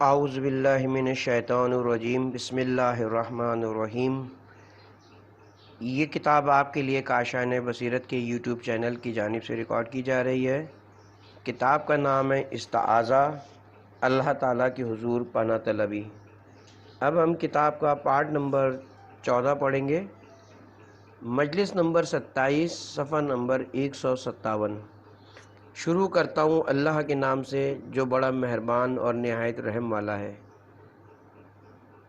اعوذ باللہ من الشیطان الرجیم، بسم اللہ الرحمن الرحیم۔ یہ کتاب آپ کے لیے کاشان بصیرت کے یوٹیوب چینل کی جانب سے ریکارڈ کی جا رہی ہے۔ کتاب کا نام ہے استعاذہ، اللہ تعالیٰ کے حضور پناہ طلبی۔ اب ہم کتاب کا پارٹ نمبر 14 پڑھیں گے، مجلس نمبر 27، صفحہ نمبر 157۔ شروع کرتا ہوں اللہ کے نام سے جو بڑا مہربان اور نہایت رحم والا ہے۔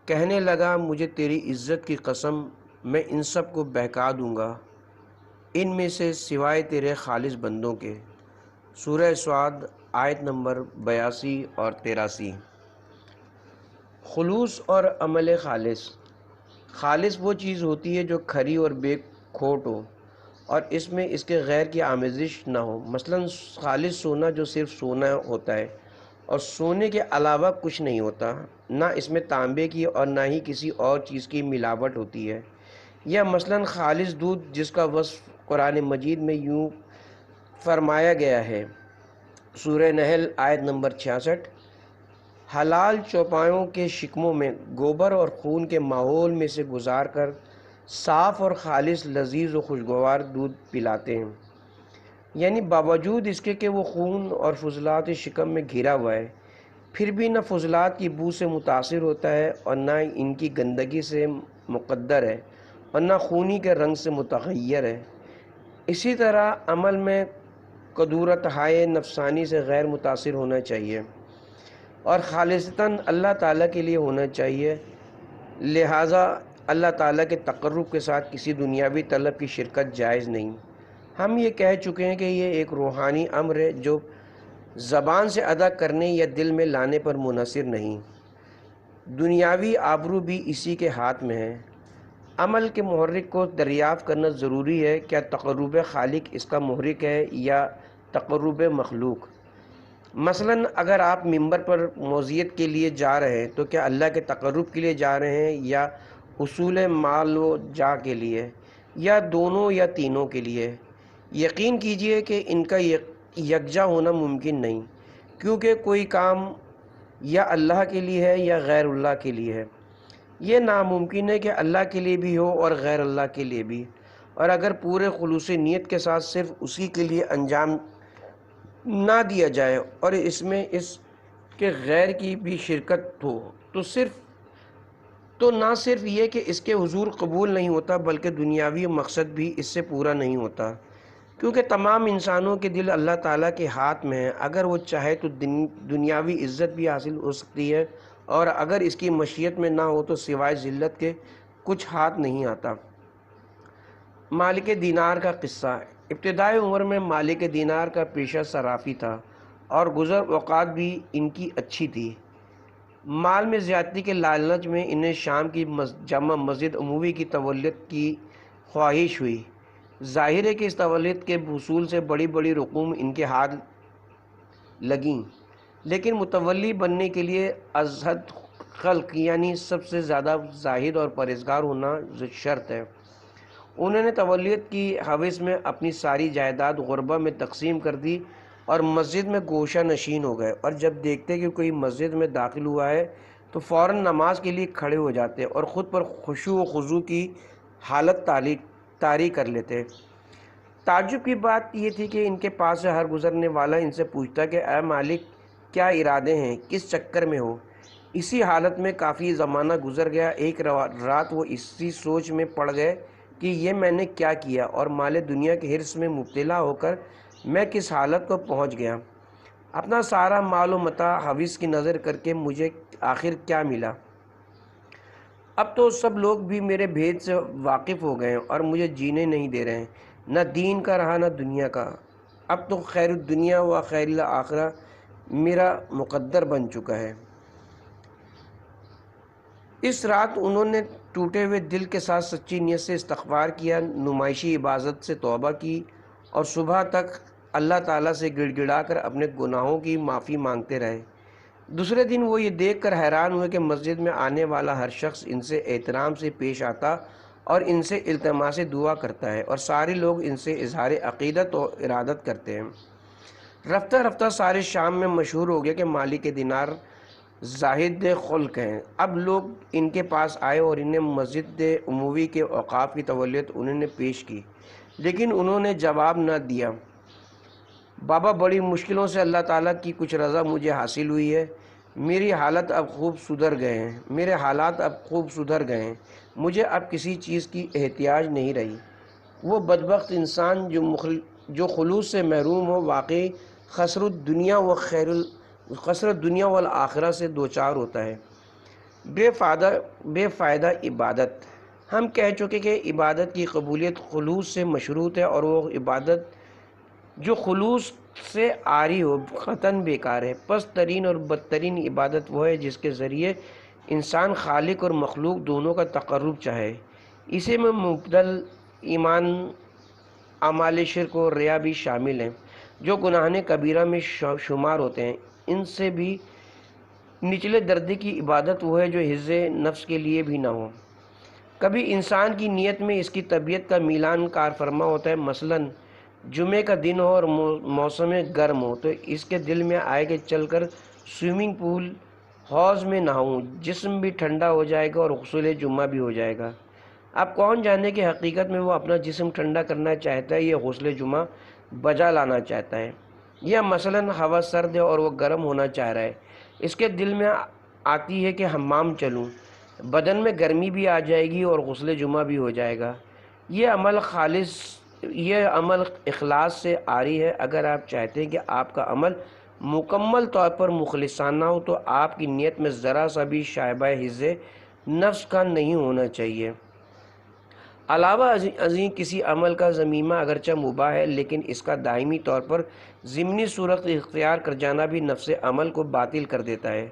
کہنے لگا مجھے تیری عزت کی قسم، میں ان سب کو بہکا دوں گا، ان میں سے سوائے تیرے خالص بندوں کے۔ سورہ سعد آیت نمبر 82 اور 83۔ خلوص اور عمل خالص۔ خالص وہ چیز ہوتی ہے جو کھری اور بے کھوٹ ہو اور اس میں اس کے غیر کی آمیزش نہ ہو۔ مثلا خالص سونا جو صرف سونا ہوتا ہے اور سونے کے علاوہ کچھ نہیں ہوتا، نہ اس میں تانبے کی اور نہ ہی کسی اور چیز کی ملاوٹ ہوتی ہے۔ یا مثلا خالص دودھ جس کا وصف قرآن مجید میں یوں فرمایا گیا ہے، سورہ نحل آیت نمبر 66، حلال چوپایوں کے شکموں میں گوبر اور خون کے ماحول میں سے گزار کر صاف اور خالص لذیذ و خوشگوار دودھ پلاتے ہیں۔ یعنی باوجود اس کے کہ وہ خون اور فضلات شکم میں گھرا ہوا ہے، پھر بھی نہ فضلات کی بو سے متاثر ہوتا ہے اور نہ ان کی گندگی سے مقدر ہے اور نہ خونی کے رنگ سے متغیر ہے۔ اسی طرح عمل میں قدورت ہائے نفسانی سے غیر متاثر ہونا چاہیے اور خالصتاً اللہ تعالیٰ کے لیے ہونا چاہیے۔ لہٰذا اللہ تعالیٰ کے تقرب کے ساتھ کسی دنیاوی طلب کی شرکت جائز نہیں۔ ہم یہ کہہ چکے ہیں کہ یہ ایک روحانی امر ہے جو زبان سے ادا کرنے یا دل میں لانے پر منحصر نہیں۔ دنیاوی آبرو بھی اسی کے ہاتھ میں ہے۔ عمل کے محرک کو دریافت کرنا ضروری ہے، کیا تقرب خالق اس کا محرک ہے یا تقرب مخلوق؟ مثلا اگر آپ ممبر پر موعظت کے لیے جا رہے ہیں تو کیا اللہ کے تقرب کے لیے جا رہے ہیں یا حصول مال و جاہ کے لیے، یا دونوں یا تینوں کے لیے؟ یقین کیجئے کہ ان کا یکجا ہونا ممکن نہیں، کیونکہ کوئی کام یا اللہ کے لیے ہے یا غیر اللہ کے لیے ہے۔ یہ ناممکن ہے کہ اللہ کے لیے بھی ہو اور غیر اللہ کے لیے بھی، اور اگر پورے خلوص نیت کے ساتھ صرف اسی کے لیے انجام نہ دیا جائے اور اس میں اس کے غیر کی بھی شرکت ہو تو نہ صرف یہ کہ اس کے حضور قبول نہیں ہوتا بلکہ دنیاوی مقصد بھی اس سے پورا نہیں ہوتا، کیونکہ تمام انسانوں کے دل اللہ تعالیٰ کے ہاتھ میں ہیں۔ اگر وہ چاہے تو دنیاوی عزت بھی حاصل ہو سکتی ہے، اور اگر اس کی مشیت میں نہ ہو تو سوائے ذلت کے کچھ ہاتھ نہیں آتا۔ مالک دینار کا قصہ۔ ابتدائی عمر میں مالک دینار کا پیشہ صرافی تھا اور گزر اوقات بھی ان کی اچھی تھی۔ مال میں زیادتی کے لالچ میں انہیں شام کی جامع مسجد عموی کی تولد کی خواہش ہوئی۔ ظاہر ہے کہ اس تولد کے حصول سے بڑی بڑی رقوم ان کے ہاتھ لگیں، لیکن متولی بننے کے لیے ازہد خلق یعنی سب سے زیادہ زاہد اور پرہیزگار ہونا شرط ہے۔ انہوں نے تولیت کی ہوس میں اپنی ساری جائیداد غربا میں تقسیم کر دی اور مسجد میں گوشہ نشین ہو گئے، اور جب دیکھتے کہ کوئی مسجد میں داخل ہوا ہے تو فوراً نماز کے لیے کھڑے ہو جاتے اور خود پر خشوع و خضوع کی حالت طاری کر لیتے۔ تعجب کی بات یہ تھی کہ ان کے پاس سے ہر گزرنے والا ان سے پوچھتا کہ اے مالک، کیا ارادے ہیں، کس چکر میں ہو؟ اسی حالت میں کافی زمانہ گزر گیا۔ ایک رات وہ اسی سوچ میں پڑ گئے کہ یہ میں نے کیا کیا اور مال دنیا کے حرص میں مبتلا ہو کر میں کس حالت کو پہنچ گیا۔ اپنا سارا مال و متاع ہوس کی نظر کر کے مجھے آخر کیا ملا؟ اب تو سب لوگ بھی میرے بھید سے واقف ہو گئے ہیں اور مجھے جینے نہیں دے رہے ہیں، نہ دین کا رہا نہ دنیا کا۔ اب تو خیر الدنیا و خیر الآخرہ میرا مقدر بن چکا ہے۔ اس رات انہوں نے ٹوٹے ہوئے دل کے ساتھ سچی نیت سے استغفار کیا، نمائشی عبادت سے توبہ کی اور صبح تک اللہ تعالیٰ سے گڑ گڑا کر اپنے گناہوں کی معافی مانگتے رہے۔ دوسرے دن وہ یہ دیکھ کر حیران ہوئے کہ مسجد میں آنے والا ہر شخص ان سے احترام سے پیش آتا اور ان سے التماس دعا کرتا ہے، اور سارے لوگ ان سے اظہار عقیدت و ارادت کرتے ہیں۔ رفتہ رفتہ سارے شام میں مشہور ہو گیا کہ مالک دینار زاہد خلق ہیں۔ اب لوگ ان کے پاس آئے اور انہیں مسجد عموی کے اوقاف کی تولیت انہوں نے پیش کی، لیکن انہوں نے جواب نہ دیا۔ بابا، بڑی مشکلوں سے اللہ تعالیٰ کی کچھ رضا مجھے حاصل ہوئی ہے، میری حالت اب خوب سدھر گئے ہیں، میرے حالات اب خوب سدھر گئے ہیں، مجھے اب کسی چیز کی احتیاج نہیں رہی۔ وہ بدبخت انسان جو خلوص سے محروم ہو، واقعی خسرت دنیا والآخرہ سے دوچار ہوتا ہے۔ بے فائدہ عبادت۔ ہم کہہ چکے کہ عبادت کی قبولیت خلوص سے مشروط ہے، اور وہ عبادت جو خلوص سے عاری ہو قطعاً بیکار ہے۔ پست ترین اور بدترین عبادت وہ ہے جس کے ذریعے انسان خالق اور مخلوق دونوں کا تقرب چاہے۔ اسے میں مبدل ایمان، اعمال شرک و ریا بھی شامل ہیں، جو گناہ کبیرہ میں شمار ہوتے ہیں۔ ان سے بھی نچلے درجے کی عبادت وہ ہے جو حفظ نفس کے لیے بھی نہ ہو۔ کبھی انسان کی نیت میں اس کی طبیعت کا میلان کار فرما ہوتا ہے۔ مثلاً جمعے کا دن ہو اور موسم گرم ہو، تو اس کے دل میں آئے کہ چل کر سوئمنگ پول حوض میں نہاؤں، جسم بھی ٹھنڈا ہو جائے گا اور غسل جمعہ بھی ہو جائے گا۔ اب کون جانے کہ حقیقت میں وہ اپنا جسم ٹھنڈا کرنا چاہتا ہے یا غسل جمعہ بجا لانا چاہتا ہے، یا مثلاً ہوا سرد ہے اور وہ گرم ہونا چاہ رہا ہے، اس کے دل میں آتی ہے کہ حمام چلوں، بدن میں گرمی بھی آ جائے گی اور غسل جمعہ بھی ہو جائے گا۔ یہ عمل اخلاص سے عاری ہے۔ اگر آپ چاہتے ہیں کہ آپ کا عمل مکمل طور پر مخلصانہ ہو تو آپ کی نیت میں ذرا سا بھی شائبہ حفظ نفس کا نہیں ہونا چاہیے۔ علاوہ ازیں کسی عمل کا ضمیمہ اگرچہ مباح ہے، لیکن اس کا دائمی طور پر ضمنی صورت اختیار کر جانا بھی نفس عمل کو باطل کر دیتا ہے۔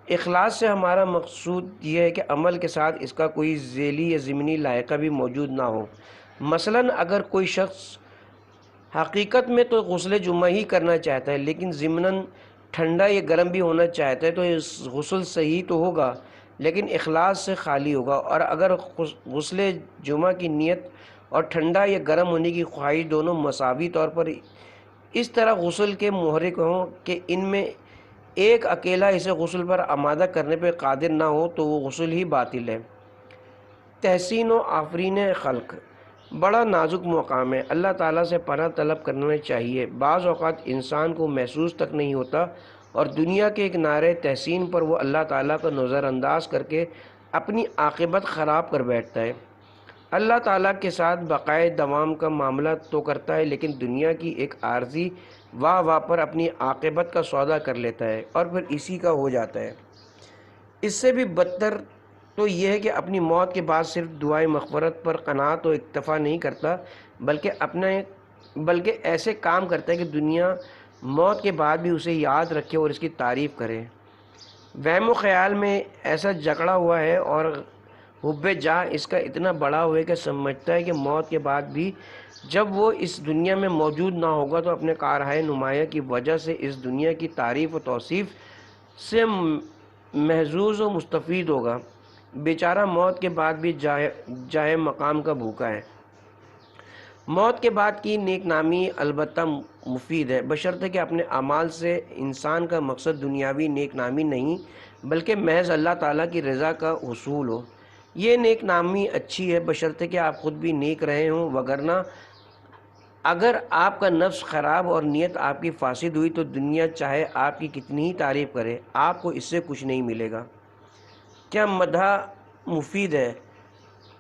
اخلاص سے ہمارا مقصود یہ ہے کہ عمل کے ساتھ اس کا کوئی ذیلی یا ضمنی لائقہ بھی موجود نہ ہو۔ مثلاً اگر کوئی شخص حقیقت میں تو غسل جمعہ ہی کرنا چاہتا ہے، لیکن ضمناً ٹھنڈا یا گرم بھی ہونا چاہتا ہے، تو غسل صحیح تو ہوگا لیکن اخلاص سے خالی ہوگا۔ اور اگر غسل جمعہ کی نیت اور ٹھنڈا یا گرم ہونے کی خواہش دونوں مساوی طور پر اس طرح غسل کے محرک ہوں کہ ان میں ایک اکیلا اسے غسل پر آمادہ کرنے پہ قادر نہ ہو، تو وہ غسل ہی باطل ہے۔ تحسین و آفرین خلق بڑا نازک مقام ہے۔ اللہ تعالیٰ سے پناہ طلب کرنا چاہیے۔ بعض اوقات انسان کو محسوس تک نہیں ہوتا، اور دنیا کے ایک نعرے تحسین پر وہ اللہ تعالیٰ کو نظر انداز کر کے اپنی عاقبت خراب کر بیٹھتا ہے۔ اللہ تعالیٰ کے ساتھ بقائے دوام کا معاملہ تو کرتا ہے، لیکن دنیا کی ایک عارضی واہ واہ پر اپنی عاقبت کا سودا کر لیتا ہے اور پھر اسی کا ہو جاتا ہے۔ اس سے بھی بدتر تو یہ ہے کہ اپنی موت کے بعد صرف دعائے مغفرت پر قناعت و اکتفا نہیں کرتا، بلکہ ایسے کام کرتا ہے کہ دنیا موت کے بعد بھی اسے یاد رکھے اور اس کی تعریف کرے۔ وہم و خیال میں ایسا جکڑا ہوا ہے اور حب جاہ اس کا اتنا بڑا ہوا ہے کہ سمجھتا ہے کہ موت کے بعد بھی جب وہ اس دنیا میں موجود نہ ہوگا تو اپنے کارہائے نمایاں کی وجہ سے اس دنیا کی تعریف و توصیف سے محظوظ و مستفید ہوگا۔ بیچارہ موت کے بعد بھی جائے مقام کا بھوکا ہے۔ موت کے بعد کی نیک نامی البتہ مفید ہے، بشرطے کہ اپنے اعمال سے انسان کا مقصد دنیاوی نیک نامی نہیں بلکہ محض اللہ تعالیٰ کی رضا کا حصول ہو۔ یہ نیک نامی اچھی ہے بشرطے کہ آپ خود بھی نیک رہے ہوں، وگرنہ اگر آپ کا نفس خراب اور نیت آپ کی فاسد ہوئی تو دنیا چاہے آپ کی کتنی ہی تعریف کرے، آپ کو اس سے کچھ نہیں ملے گا۔ کیا مدح مفید ہے؟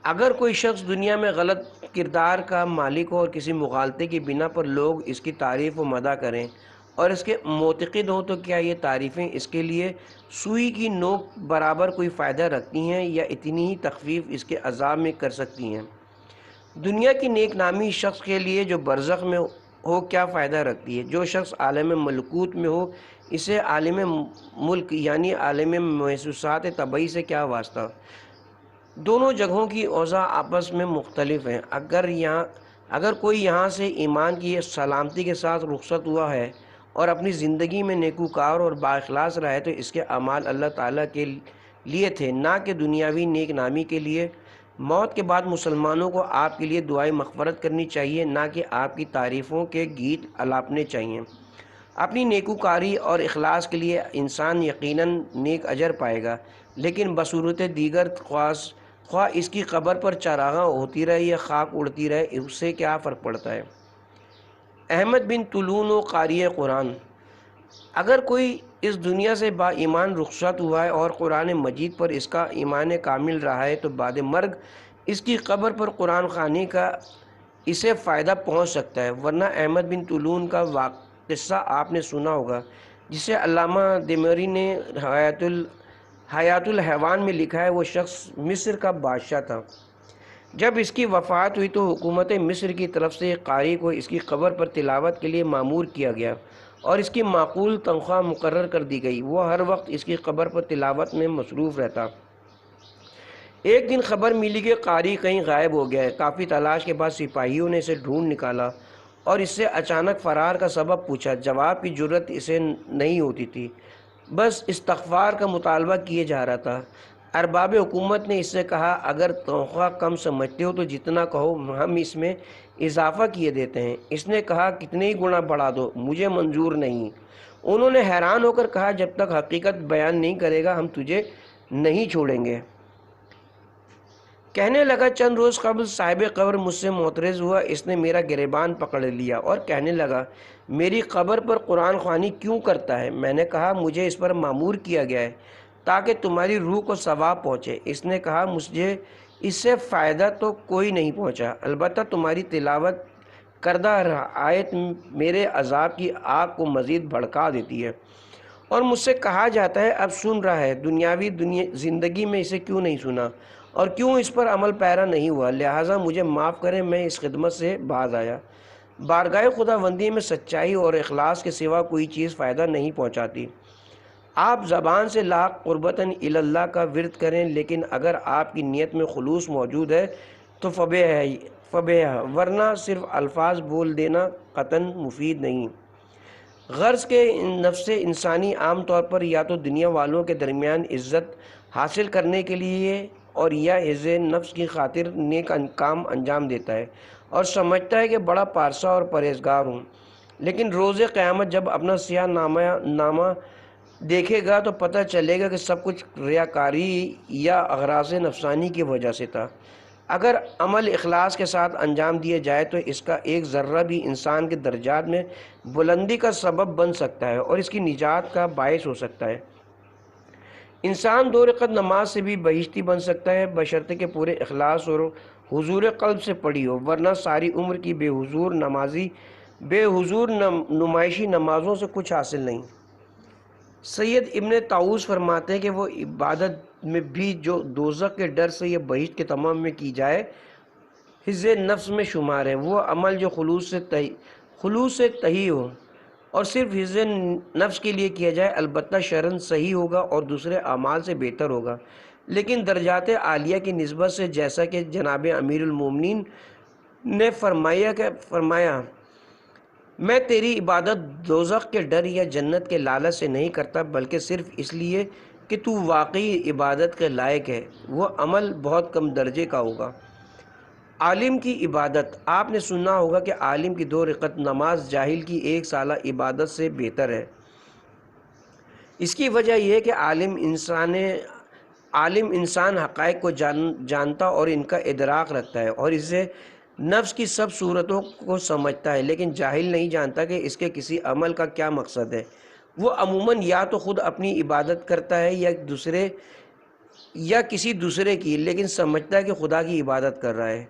اگر کوئی شخص دنیا میں غلط کردار کا مالک ہو اور کسی مغالطے کی بنا پر لوگ اس کی تعریف و مدح کریں اور اس کے معتقد ہوں، تو کیا یہ تعریفیں اس کے لیے سوئی کی نوک برابر کوئی فائدہ رکھتی ہیں یا اتنی ہی تخفیف اس کے عذاب میں کر سکتی ہیں؟ دنیا کی نیک نامی شخص کے لیے جو برزخ میں ہو کیا فائدہ رکھتی ہے؟ جو شخص عالم ملکوت میں ہو اسے عالم ملک یعنی عالم محسوسات طبعی سے کیا واسطہ؟ دونوں جگہوں کی اوضاع آپس میں مختلف ہیں۔ اگر کوئی یہاں سے ایمان کی سلامتی کے ساتھ رخصت ہوا ہے اور اپنی زندگی میں نیکوکار اور بااخلاص رہا ہے تو اس کے اعمال اللہ تعالیٰ کے لیے تھے، نہ کہ دنیاوی نیک نامی کے لیے۔ موت کے بعد مسلمانوں کو آپ کے لیے دعائیں مغفرت کرنی چاہیے، نہ کہ آپ کی تعریفوں کے گیت الاپنے چاہیے۔ اپنی نیکوکاری اور اخلاص کے لیے انسان یقیناً نیک اجر پائے گا، لیکن بصورت دیگر خواہ اس کی قبر پر چراغاں ہوتی رہے یا خاک اڑتی رہے، اس سے کیا فرق پڑتا ہے؟ احمد بن طولون و قاری قرآن: اگر کوئی اس دنیا سے با ایمان رخصت ہوا ہے اور قرآن مجید پر اس کا ایمان کامل رہا ہے تو بعد مرگ اس کی قبر پر قرآن خوانی کا اسے فائدہ پہنچ سکتا ہے، ورنہ احمد بن طولون کا قصہ آپ نے سنا ہوگا، جسے علامہ دمری نے حیات الحیوان میں لکھا ہے۔ وہ شخص مصر کا بادشاہ تھا۔ جب اس کی وفات ہوئی تو حکومت مصر کی طرف سے قاری کو اس کی قبر پر تلاوت کے لیے مامور کیا گیا اور اس کی معقول تنخواہ مقرر کر دی گئی۔ وہ ہر وقت اس کی قبر پر تلاوت میں مصروف رہتا۔ ایک دن خبر ملی کہ قاری کہیں غائب ہو گیا ہے۔ کافی تلاش کے بعد سپاہیوں نے اسے ڈھونڈ نکالا اور اس سے اچانک فرار کا سبب پوچھا۔ جواب کی جرأت اسے نہیں ہوتی تھی، بس استغفار کا مطالبہ کیے جا رہا تھا۔ ارباب حکومت نے اس سے کہا، اگر تنخواہ کم سمجھتے ہو تو جتنا کہو ہم اس میں اضافہ کیے دیتے ہیں۔ اس نے کہا، کتنے ہی گنا بڑھا دو، مجھے منظور نہیں۔ انہوں نے حیران ہو کر کہا، جب تک حقیقت بیان نہیں کرے گا ہم تجھے نہیں چھوڑیں گے۔ کہنے لگا، چند روز قبل صاحب قبر مجھ سے معترض ہوا، اس نے میرا گریبان پکڑ لیا اور کہنے لگا، میری قبر پر قرآن خوانی کیوں کرتا ہے؟ میں نے کہا، مجھے اس پر مامور کیا گیا ہے تاکہ تمہاری روح کو ثواب پہنچے۔ اس نے کہا، مجھے اس سے فائدہ تو کوئی نہیں پہنچا، البتہ تمہاری تلاوت کردہ آیت میرے عذاب کی آگ کو مزید بھڑکا دیتی ہے، اور مجھ سے کہا جاتا ہے اب سن رہا ہے، دنیاوی زندگی میں اسے کیوں نہیں سنا اور کیوں اس پر عمل پیرا نہیں ہوا، لہٰذا مجھے معاف کریں، میں اس خدمت سے باز آیا۔ بارگاہ خداوندی میں سچائی اور اخلاص کے سوا کوئی چیز فائدہ نہیں پہنچاتی۔ آپ زبان سے لا قربتاً الی اللہ کا ورد کریں، لیکن اگر آپ کی نیت میں خلوص موجود ہے تو فبہ، ورنہ صرف الفاظ بول دینا قطعاً مفید نہیں۔ غرض کے نفس انسانی عام طور پر یا تو دنیا والوں کے درمیان عزت حاصل کرنے کے لیے اور یا عز نفس کی خاطر نیک کام انجام دیتا ہے اور سمجھتا ہے کہ بڑا پارسا اور پرہیزگار ہوں، لیکن روز قیامت جب اپنا سیاہ نامہ دیکھے گا تو پتہ چلے گا کہ سب کچھ ریاکاری یا اغراض نفسانی کی وجہ سے تھا۔ اگر عمل اخلاص کے ساتھ انجام دیے جائے تو اس کا ایک ذرہ بھی انسان کے درجات میں بلندی کا سبب بن سکتا ہے اور اس کی نجات کا باعث ہو سکتا ہے۔ انسان 2 رکعت نماز سے بھی بہشتی بن سکتا ہے، بشرطے کہ پورے اخلاص اور حضور قلب سے پڑھی ہو، ورنہ ساری عمر کی بے حضور نمائشی نمازوں سے کچھ حاصل نہیں۔ سید ابن طاؤس فرماتے ہیں کہ وہ عبادت میں بھی جو دوزخ کے ڈر سے یا بہشت کے تمام میں کی جائے حظ نفس میں شمار ہے، وہ عمل جو خلوص سے تہی ہو اور صرف حظ نفس کے لیے کیا جائے البتہ شرعاً صحیح ہوگا اور دوسرے اعمال سے بہتر ہوگا، لیکن درجات عالیہ کی نسبت سے، جیسا کہ جناب امیر المومنین نے فرمایا، میں تیری عبادت دوزخ کے ڈر یا جنت کے لالچ سے نہیں کرتا بلکہ صرف اس لیے کہ تو واقعی عبادت کے لائق ہے، وہ عمل بہت کم درجے کا ہوگا۔ عالم کی عبادت: آپ نے سنا ہوگا کہ عالم کی 2 رکعت نماز جاہل کی 1 سالہ عبادت سے بہتر ہے۔ اس کی وجہ یہ ہے کہ عالم انسان حقائق کو جانتا اور ان کا ادراک رکھتا ہے اور اسے نفس کی سب صورتوں کو سمجھتا ہے، لیکن جاہل نہیں جانتا کہ اس کے کسی عمل کا کیا مقصد ہے۔ وہ عموماً یا تو خود اپنی عبادت کرتا ہے یا کسی دوسرے کی، لیکن سمجھتا ہے کہ خدا کی عبادت کر رہا ہے۔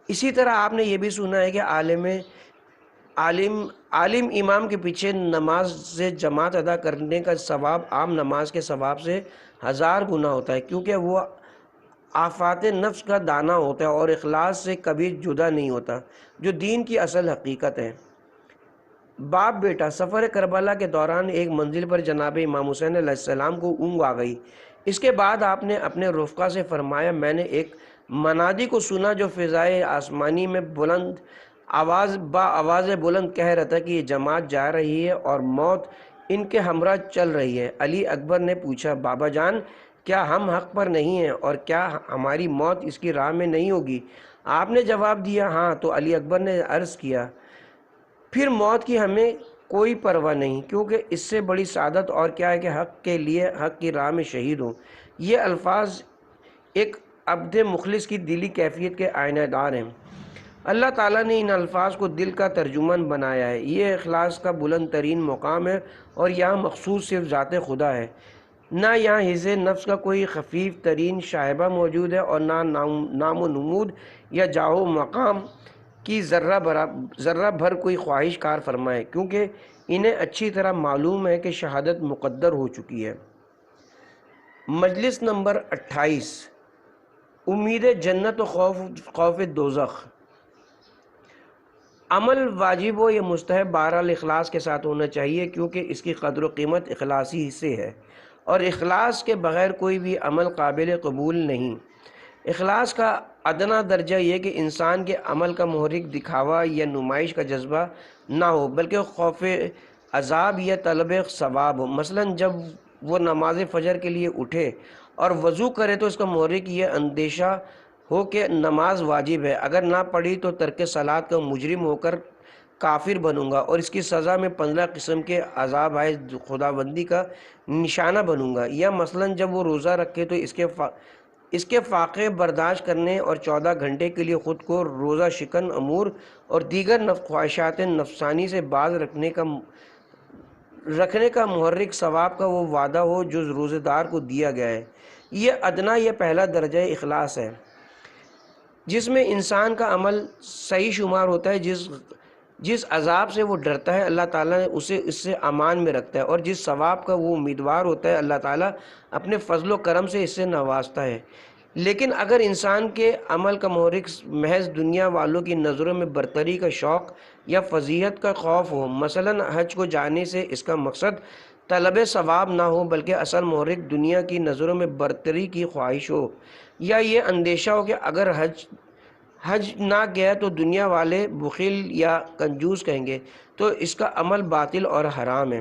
اسی طرح آپ نے یہ بھی سنا ہے کہ عالم امام کے پیچھے نماز سے جماعت ادا کرنے کا ثواب عام نماز کے ثواب سے 1000 گنا ہوتا ہے، کیونکہ وہ آفات نفس کا دانہ ہوتا ہے اور اخلاص سے کبھی جدا نہیں ہوتا، جو دین کی اصل حقیقت ہے۔ باپ بیٹا: سفر کربلا کے دوران ایک منزل پر جناب امام حسین علیہ السلام کو اونگ آ گئی۔ اس کے بعد آپ نے اپنے رفقا سے فرمایا، میں نے ایک منادی کو سنا جو فضائے آسمانی میں آواز بلند کہہ رہا تھا کہ یہ جماعت جا رہی ہے اور موت ان کے ہمراہ چل رہی ہے۔ علی اکبر نے پوچھا، بابا جان، کیا ہم حق پر نہیں ہیں اور کیا ہماری موت اس کی راہ میں نہیں ہوگی؟ آپ نے جواب دیا، ہاں۔ تو علی اکبر نے عرض کیا، پھر موت کی ہمیں کوئی پرواہ نہیں، کیونکہ اس سے بڑی سعادت اور کیا ہے کہ حق کے لیے حق کی راہ میں شہید ہوں۔ یہ الفاظ ایک عبد مخلص کی دلی کیفیت کے آئینہ دار ہیں۔ اللہ تعالیٰ نے ان الفاظ کو دل کا ترجمان بنایا ہے۔ یہ اخلاص کا بلند ترین مقام ہے اور یہاں مخصوص صرف ذات خدا ہے، نہ یہاں حظ نفس کا کوئی خفیف ترین شائبہ موجود ہے، اور نہ نام و نمود یا جاہ و مقام کی ذرہ بھر کوئی خواہش کار فرمائے، کیونکہ انہیں اچھی طرح معلوم ہے کہ شہادت مقدر ہو چکی ہے۔ مجلس نمبر 28، امید جنت و خوف دوزخ۔ عمل واجب ہو یا مستحب، بہرحال اخلاص کے ساتھ ہونا چاہیے، کیونکہ اس کی قدر و قیمت اخلاص ہی سے ہے، اور اخلاص کے بغیر کوئی بھی عمل قابل قبول نہیں۔ اخلاص کا ادنا درجہ یہ کہ انسان کے عمل کا محرک دکھاوا یا نمائش کا جذبہ نہ ہو، بلکہ خوف عذاب یا طلب ثواب ہو۔ مثلاً جب وہ نماز فجر کے لیے اٹھے اور وضو کرے تو اس کا محرک یہ اندیشہ ہو کہ نماز واجب ہے، اگر نہ پڑھی تو ترک صلاۃ کا مجرم ہو کر کافر بنوں گا، اور اس کی سزا میں 15 قسم کے عذاب آئے خداوندی کا نشانہ بنوں گا۔ یا مثلاً جب وہ روزہ رکھے تو اس کے فاقے برداشت کرنے اور 14 گھنٹے کے لیے خود کو روزہ شکن امور اور دیگر خواہشات نفسانی سے باز رکھنے کا محرک ثواب کا وہ وعدہ ہو جو روزہ دار کو دیا گیا ہے۔ یہ ادنا، یہ پہلا درجہ اخلاص ہے، جس میں انسان کا عمل صحیح شمار ہوتا ہے۔ جس عذاب سے وہ ڈرتا ہے اللہ تعالیٰ اسے اس سے امان میں رکھتا ہے، اور جس ثواب کا وہ امیدوار ہوتا ہے اللہ تعالیٰ اپنے فضل و کرم سے اس سے نوازتا ہے۔ لیکن اگر انسان کے عمل کا محرک محض دنیا والوں کی نظروں میں برتری کا شوق یا فضیحت کا خوف ہو، مثلاً حج کو جانے سے اس کا مقصد طلب ثواب نہ ہو بلکہ اصل محرک دنیا کی نظروں میں برتری کی خواہش ہو، یا یہ اندیشہ ہو کہ اگر حج نہ گیا تو دنیا والے بخیل یا کنجوس کہیں گے، تو اس کا عمل باطل اور حرام ہے۔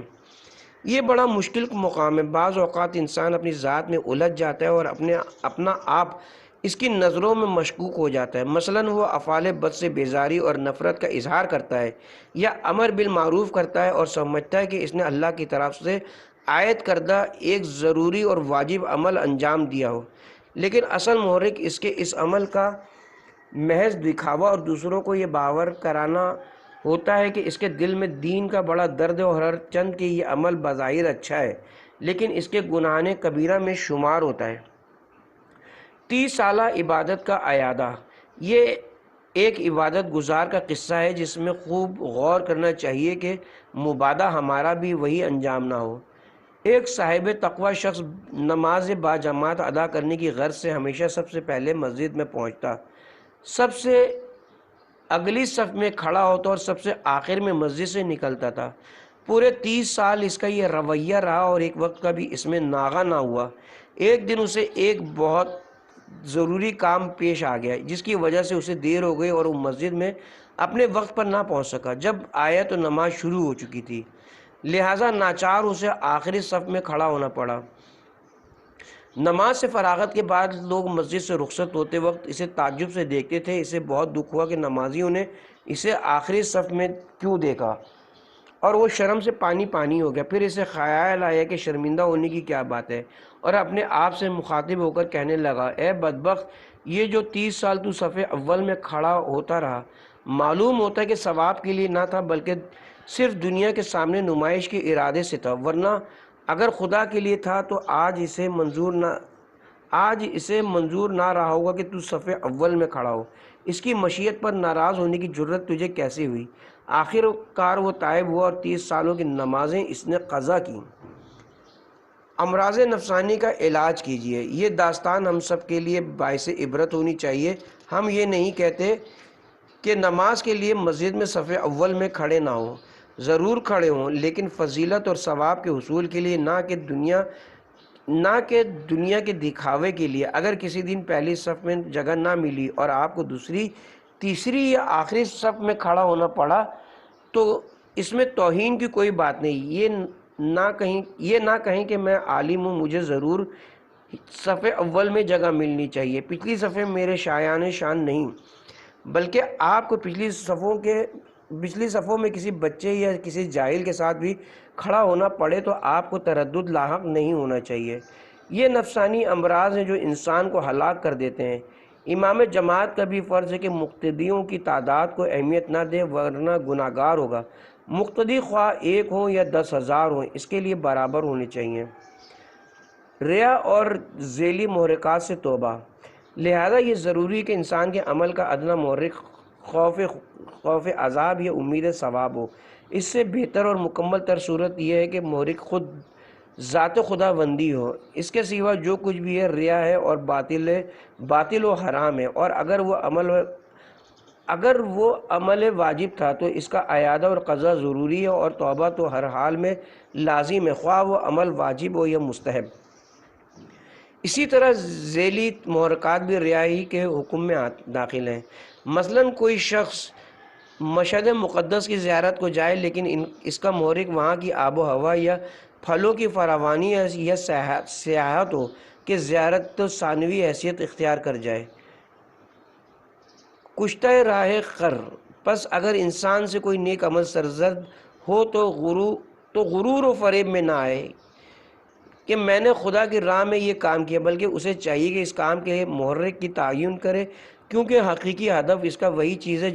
یہ بڑا مشکل مقام ہے۔ بعض اوقات انسان اپنی ذات میں الجھ جاتا ہے اور اپنا آپ اس کی نظروں میں مشکوک ہو جاتا ہے۔ مثلاً وہ افعال بد سے بیزاری اور نفرت کا اظہار کرتا ہے، یا امر بالمعروف کرتا ہے اور سمجھتا ہے کہ اس نے اللہ کی طرف سے عائد کردہ ایک ضروری اور واجب عمل انجام دیا ہو، لیکن اصل محرک اس کے اس عمل کا محض دکھاوا اور دوسروں کو یہ باور کرانا ہوتا ہے کہ اس کے دل میں دین کا بڑا درد ہے، اور ہر چند کہ یہ عمل بظاہر اچھا ہے لیکن اس کے گناہ کبیرہ میں شمار ہوتا ہے۔ 30 سالہ عبادت کا اعادہ، یہ ایک عبادت گزار کا قصہ ہے جس میں خوب غور کرنا چاہیے کہ مبادا ہمارا بھی وہی انجام نہ ہو۔ ایک صاحب تقوی شخص نماز با جماعت ادا کرنے کی غرض سے ہمیشہ سب سے پہلے مسجد میں پہنچتا، سب سے اگلی صف میں کھڑا ہوتا اور سب سے آخر میں مسجد سے نکلتا تھا۔ پورے 30 سال اس کا یہ رویہ رہا اور ایک وقت کا بھی اس میں ناغہ نہ ہوا۔ ایک دن اسے ایک بہت ضروری کام پیش آ گیا جس کی وجہ سے اسے دیر ہو گئی اور وہ مسجد میں اپنے وقت پر نہ پہنچ سکا۔ جب آیا تو نماز شروع ہو چکی تھی، لہٰذا ناچار اسے آخری صف میں کھڑا ہونا پڑا۔ نماز سے فراغت کے بعد لوگ مسجد سے رخصت ہوتے وقت اسے تعجب سے دیکھتے تھے۔ اسے بہت دکھ ہوا کہ نمازیوں نے اسے آخری صف میں کیوں دیکھا، اور وہ شرم سے پانی ہو گیا۔ پھر اسے خیال آیا کہ شرمندہ ہونے کی کیا بات ہے، اور اپنے آپ سے مخاطب ہو کر کہنے لگا، اے بدبخت، یہ جو 30 سال تو صف اول میں کھڑا ہوتا رہا، معلوم ہوتا ہے کہ ثواب کے لیے نہ تھا بلکہ صرف دنیا کے سامنے نمائش کے ارادے سے تھا، ورنہ اگر خدا کے لیے تھا تو آج اسے منظور نہ رہا ہوگا کہ تو صف اول میں کھڑا ہو۔ اس کی مشیت پر ناراض ہونے کی جرت تجھے کیسے ہوئی؟ آخر کار وہ تائب ہوا اور 30 سالوں کی نمازیں اس نے قضا کی۔ امراض نفسانی کا علاج کیجیے۔ یہ داستان ہم سب کے لیے باعث عبرت ہونی چاہیے۔ ہم یہ نہیں کہتے کہ نماز کے لیے مسجد میں صف اول میں کھڑے نہ ہوں، ضرور کھڑے ہوں، لیکن فضیلت اور ثواب کے حصول کے لیے، نہ کہ دنیا کے دکھاوے کے لیے۔ اگر کسی دن پہلی صف میں جگہ نہ ملی اور آپ کو دوسری، تیسری یا آخری صف میں کھڑا ہونا پڑا تو اس میں توہین کی کوئی بات نہیں۔ یہ نہ کہیں کہ میں عالم ہوں، مجھے ضرور صف اول میں جگہ ملنی چاہیے۔ پچھلی صفیں میرے شایان شان نہیں، بلکہ آپ کو پچھلی صفوں کے پچھلی صفوں میں کسی بچے یا کسی جاہل کے ساتھ بھی کھڑا ہونا پڑے تو آپ کو تردد لاحق نہیں ہونا چاہیے۔ یہ نفسانی امراض ہیں جو انسان کو ہلاک کر دیتے ہیں۔ امام جماعت کا بھی فرض ہے کہ مقتدیوں کی تعداد کو اہمیت نہ دے ورنہ گناہگار ہوگا۔ مقتدی خواہ 1 ہوں یا 10,000 ہوں، اس کے لیے برابر ہونے چاہیے۔ ریا اور ذیلی محرکات سے توبہ۔ لہذا یہ ضروری ہے کہ انسان کے عمل کا ادنیٰ محرک خوف عذاب یا امید ثواب ہو۔ اس سے بہتر اور مکمل تر صورت یہ ہے کہ محرک خود ذات خدا بندی ہو۔ اس کے سوا جو کچھ بھی ہے ریا ہے اور باطل و حرام ہے، اور اگر وہ عمل واجب تھا تو اس کا اعادہ اور قضا ضروری ہے، اور توبہ تو ہر حال میں لازم ہے، خواہ وہ عمل واجب ہو یا مستحب۔ اسی طرح ذیلی محرکات بھی ریا کے حکم میں داخل ہیں۔ مثلاً کوئی شخص مشہد مقدس کی زیارت کو جائے لیکن اس کا محرک وہاں کی آب و ہوا یا پھلوں کی فراوانی یا سیاحت ہو کہ زیارت تو ثانوی حیثیت اختیار کر جائے۔ کشتہ راہ خر۔ پس اگر انسان سے کوئی نیک عمل سرزد ہو تو غرور و فریب میں نہ آئے کہ میں نے خدا کی راہ میں یہ کام کیا، بلکہ اسے چاہیے کہ اس کام کے محرک کی تعین کرے، کیونکہ حقیقی ہدف اس کا وہی چیز ہے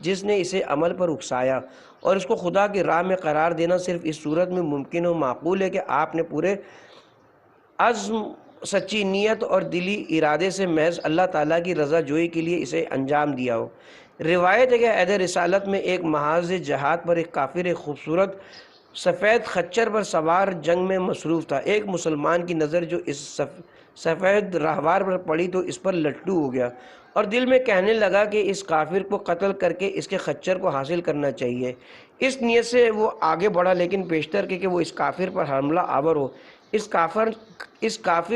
جس نے اسے عمل پر اکسایا، اور اس کو خدا کی راہ میں قرار دینا صرف اس صورت میں ممکن و معقول ہے کہ آپ نے پورے عزم، سچی نیت اور دلی ارادے سے محض اللہ تعالیٰ کی رضا جوئی کے لیے اسے انجام دیا ہو۔ روایت ہے کہ عہد رسالت میں ایک محاذ جہاد پر ایک کافر ایک خوبصورت سفید خچر پر سوار جنگ میں مصروف تھا۔ ایک مسلمان کی نظر جو اس سفید راہوار پر پڑی تو اس پر لٹو ہو گیا اور دل میں کہنے لگا کہ اس کافر کو قتل کر کے اس کے خچر کو حاصل کرنا چاہیے۔ اس نیت سے وہ آگے بڑھا، لیکن پیشتر کہ وہ اس کافر پر حملہ آور ہو۔ اس کافر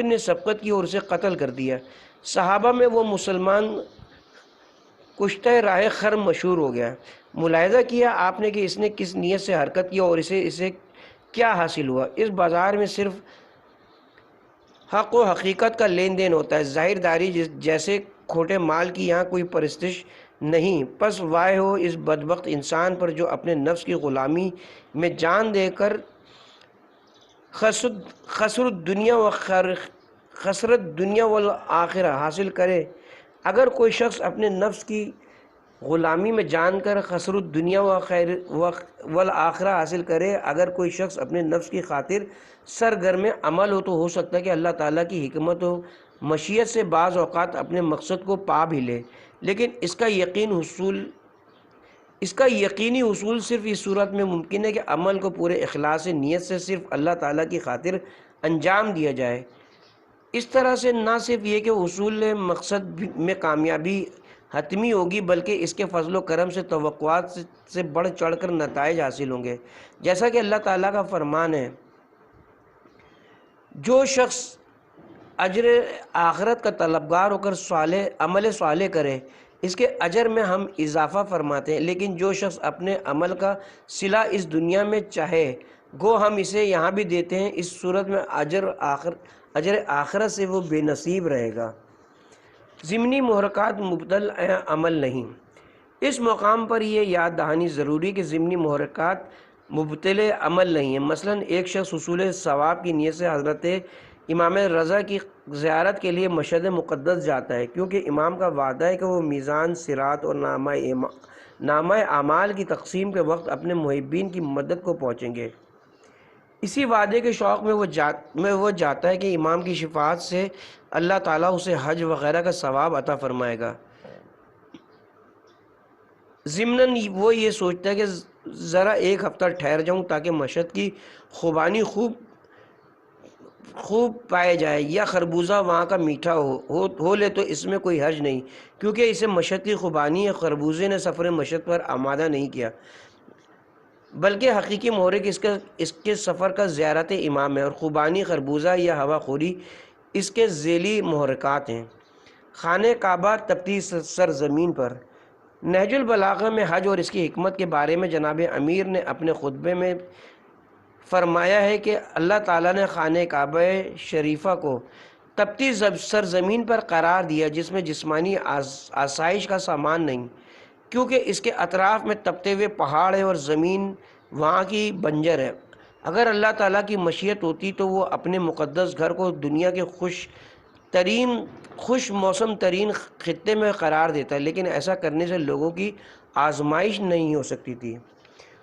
نے سبقت کی اور اسے قتل کر دیا۔ صحابہ میں وہ مسلمان کشتہ راہ خر مشہور ہو گیا۔ ملاحظہ کیا آپ نے کہ اس نے کس نیت سے حرکت کی اور اسے کیا حاصل ہوا۔ اس بازار میں صرف حق و حقیقت کا لین دین ہوتا ہے، ظاہر داری جیسے کھوٹے مال کی یہاں کوئی پرستش نہیں۔ پس واہ ہو اس بدبخت انسان پر جو اپنے نفس کی غلامی میں جان دے کر خسرت دنیا والآخرہ حاصل کرے۔ اگر کوئی شخص اپنے نفس کی غلامی میں جان کر خسرت دنیا والآخرہ حاصل کرے، اگر کوئی شخص اپنے نفس کی خاطر سرگرم عمل ہو تو ہو سکتا ہے کہ اللہ تعالیٰ کی حکمت و مشیت سے بعض اوقات اپنے مقصد کو پا بھی لے، لیکن اس کا یقینی حصول صرف اس صورت میں ممکن ہے کہ عمل کو پورے اخلاص نیت سے صرف اللہ تعالیٰ کی خاطر انجام دیا جائے۔ اس طرح سے نہ صرف یہ کہ حصول مقصد میں کامیابی حتمی ہوگی، بلکہ اس کے فضل و کرم سے توقعات سے بڑھ چڑھ کر نتائج حاصل ہوں گے، جیسا کہ اللہ تعالیٰ کا فرمان ہے، جو شخص اجر آخرت کا طلبگار ہو کر عمل صالح کرے اس کے اجر میں ہم اضافہ فرماتے ہیں، لیکن جو شخص اپنے عمل کا صلہ اس دنیا میں چاہے گو ہم اسے یہاں بھی دیتے ہیں، اس صورت میں اجر آخرت سے وہ بے نصیب رہے گا۔ ضمنی محرکات مبطل عمل نہیں۔ اس مقام پر یہ یاد دہانی ضروری کہ ضمنی محرکات مبطل عمل نہیں ہیں۔ مثلاً ایک شخص حصول ثواب کی نیت سے حضرت امام رضا کی زیارت کے لیے مشہد مقدس جاتا ہے، کیونکہ امام کا وعدہ ہے کہ وہ میزان صراط اور نامہ اعمال کی تقسیم کے وقت اپنے محبین کی مدد کو پہنچیں گے۔ اسی وعدے کے شوق میں وہ جاتا ہے کہ امام کی شفاعت سے اللہ تعالیٰ اسے حج وغیرہ کا ثواب عطا فرمائے گا۔ ضمناً وہ یہ سوچتا ہے کہ ذرا ایک ہفتہ ٹھہر جاؤں تاکہ مشہد کی خوبانی خوب پائے جائے، یا خربوزہ وہاں کا میٹھا ہو لے تو اس میں کوئی حرج نہیں، کیونکہ اسے مشہد کی خوبانی ہے۔ خربوزے نے سفر مشہد پر آمادہ نہیں کیا، بلکہ حقیقی محرک اس کے سفر کا زیارت امام ہے، اور خوبانی خربوزہ یا ہوا خوری اس کے ذیلی محرکات ہیں۔ خانہ کعبہ تبتی سرزمین پر۔ نہج البلاغہ میں حج اور اس کی حکمت کے بارے میں جناب امیر نے اپنے خطبے میں فرمایا ہے کہ اللہ تعالیٰ نے خانہ کعبہ شریفہ کو تبتی سرزمین پر قرار دیا جس میں جسمانی آسائش کا سامان نہیں، کیونکہ اس کے اطراف میں تپتے ہوئے پہاڑ ہے اور زمین وہاں کی بنجر ہے۔ اگر اللہ تعالیٰ کی مشیت ہوتی تو وہ اپنے مقدس گھر کو دنیا کے خوش موسم ترین خطے میں قرار دیتا ہے، لیکن ایسا کرنے سے لوگوں کی آزمائش نہیں ہو سکتی تھی۔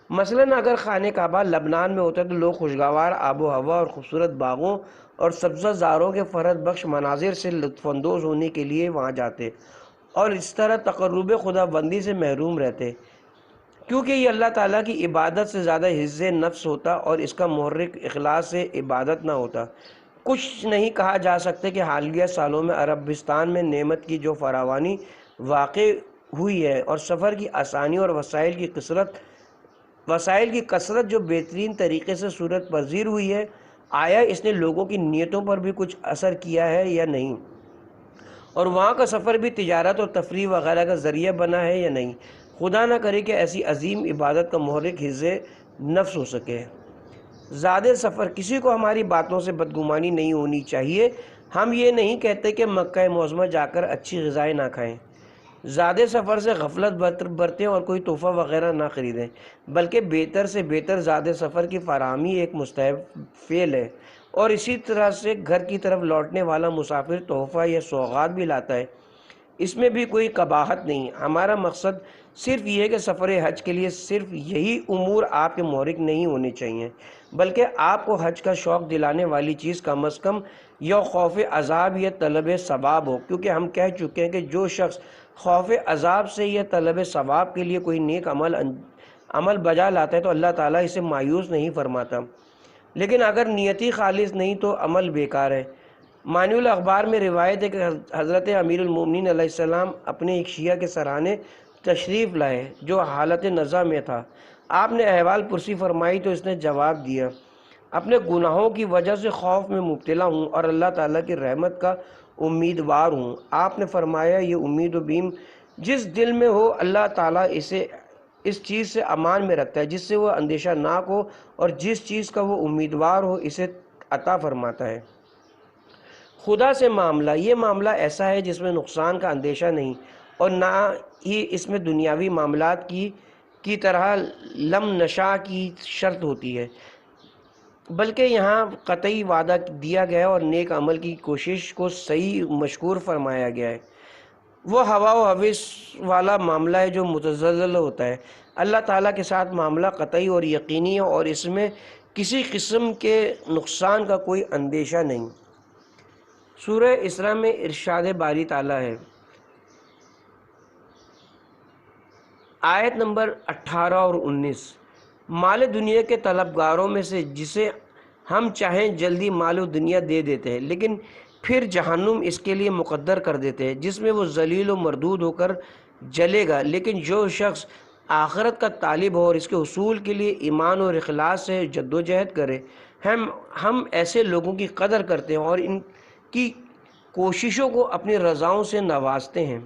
مثلاً اگر خانہ کعبہ لبنان میں ہوتا تو لوگ خوشگوار آب و ہوا اور خوبصورت باغوں اور سبزہ زاروں کے فرحت بخش مناظر سے لطف اندوز ہونے کے لیے وہاں جاتے، اور اس طرح تقرب خدا بندی سے محروم رہتے، کیونکہ یہ اللہ تعالیٰ کی عبادت سے زیادہ حفظ نفس ہوتا اور اس کا محرک اخلاص سے عبادت نہ ہوتا۔ کچھ نہیں کہا جا سکتا کہ حالیہ سالوں میں عربستان میں نعمت کی جو فراوانی واقع ہوئی ہے اور سفر کی آسانی اور وسائل کی کثرت جو بہترین طریقے سے صورت پذیر ہوئی ہے، آیا اس نے لوگوں کی نیتوں پر بھی کچھ اثر کیا ہے یا نہیں، اور وہاں کا سفر بھی تجارت اور تفریح وغیرہ کا ذریعہ بنا ہے یا نہیں۔ خدا نہ کرے کہ ایسی عظیم عبادت کا محرک حفظ نفس ہو سکے۔ زیادہ سفر، کسی کو ہماری باتوں سے بدگمانی نہیں ہونی چاہیے۔ ہم یہ نہیں کہتے کہ مکہ معظمہ جا کر اچھی غذائیں نہ کھائیں، زیادہ سفر سے غفلت برتیں اور کوئی تحفہ وغیرہ نہ خریدیں، بلکہ بہتر سے بہتر زیادہ سفر کی فراہمی ایک مستحب فعل ہے، اور اسی طرح سے گھر کی طرف لوٹنے والا مسافر تحفہ یا سوغات بھی لاتا ہے، اس میں بھی کوئی قباحت نہیں۔ ہمارا مقصد صرف یہ ہے کہ سفر حج کے لیے صرف یہی امور آپ کے محرک نہیں ہونے چاہیے، بلکہ آپ کو حج کا شوق دلانے والی چیز کم از کم یا خوف عذاب یا طلب ثواب ہو، کیونکہ ہم کہہ چکے ہیں کہ جو شخص خوف عذاب سے یا طلب ثواب کے لیے کوئی نیک عمل بجا لاتا ہے تو اللہ تعالیٰ اسے مایوس نہیں فرماتا، لیکن اگر نیتی خالص نہیں تو عمل بیکار ہے۔ معنی الاخبار میں روایت ہے کہ حضرت امیر المومنین علیہ السلام اپنے ایک شیعہ کے سرانے تشریف لائے جو حالت نزع میں تھا۔ آپ نے احوال پرسی فرمائی تو اس نے جواب دیا، اپنے گناہوں کی وجہ سے خوف میں مبتلا ہوں اور اللہ تعالیٰ کی رحمت کا امیدوار ہوں۔ آپ نے فرمایا، یہ امید و بیم جس دل میں ہو اللہ تعالیٰ اسے اس چیز سے امان میں رکھتا ہے جس سے وہ اندیشہ ناک ہو، اور جس چیز کا وہ امیدوار ہو اسے عطا فرماتا ہے۔ خدا سے معاملہ، یہ معاملہ ایسا ہے جس میں نقصان کا اندیشہ نہیں، اور نہ ہی اس میں دنیاوی معاملات کی طرح لم نشا کی شرط ہوتی ہے، بلکہ یہاں قطعی وعدہ دیا گیا ہے اور نیک عمل کی کوشش کو صحیح مشکور فرمایا گیا ہے۔ وہ ہوا و ہوس والا معاملہ ہے جو متزلزل ہوتا ہے۔ اللہ تعالیٰ کے ساتھ معاملہ قطعی اور یقینی ہے، اور اس میں کسی قسم کے نقصان کا کوئی اندیشہ نہیں۔ سورہ اسراء میں ارشاد باری تعالیٰ ہے، آیت نمبر 18 اور 19، مال دنیا کے طلبگاروں میں سے جسے ہم چاہیں جلدی مال و دنیا دے دیتے ہیں، لیکن پھر جہنم اس کے لیے مقدر کر دیتے ہیں جس میں وہ ذلیل و مردود ہو کر جلے گا۔ لیکن جو شخص آخرت کا طالب ہو اور اس کے حصول کے لیے ایمان اور اخلاص سے جدوجہد کرے، ہم ایسے لوگوں کی قدر کرتے ہیں اور ان کی کوششوں کو اپنی رضاؤں سے نوازتے ہیں۔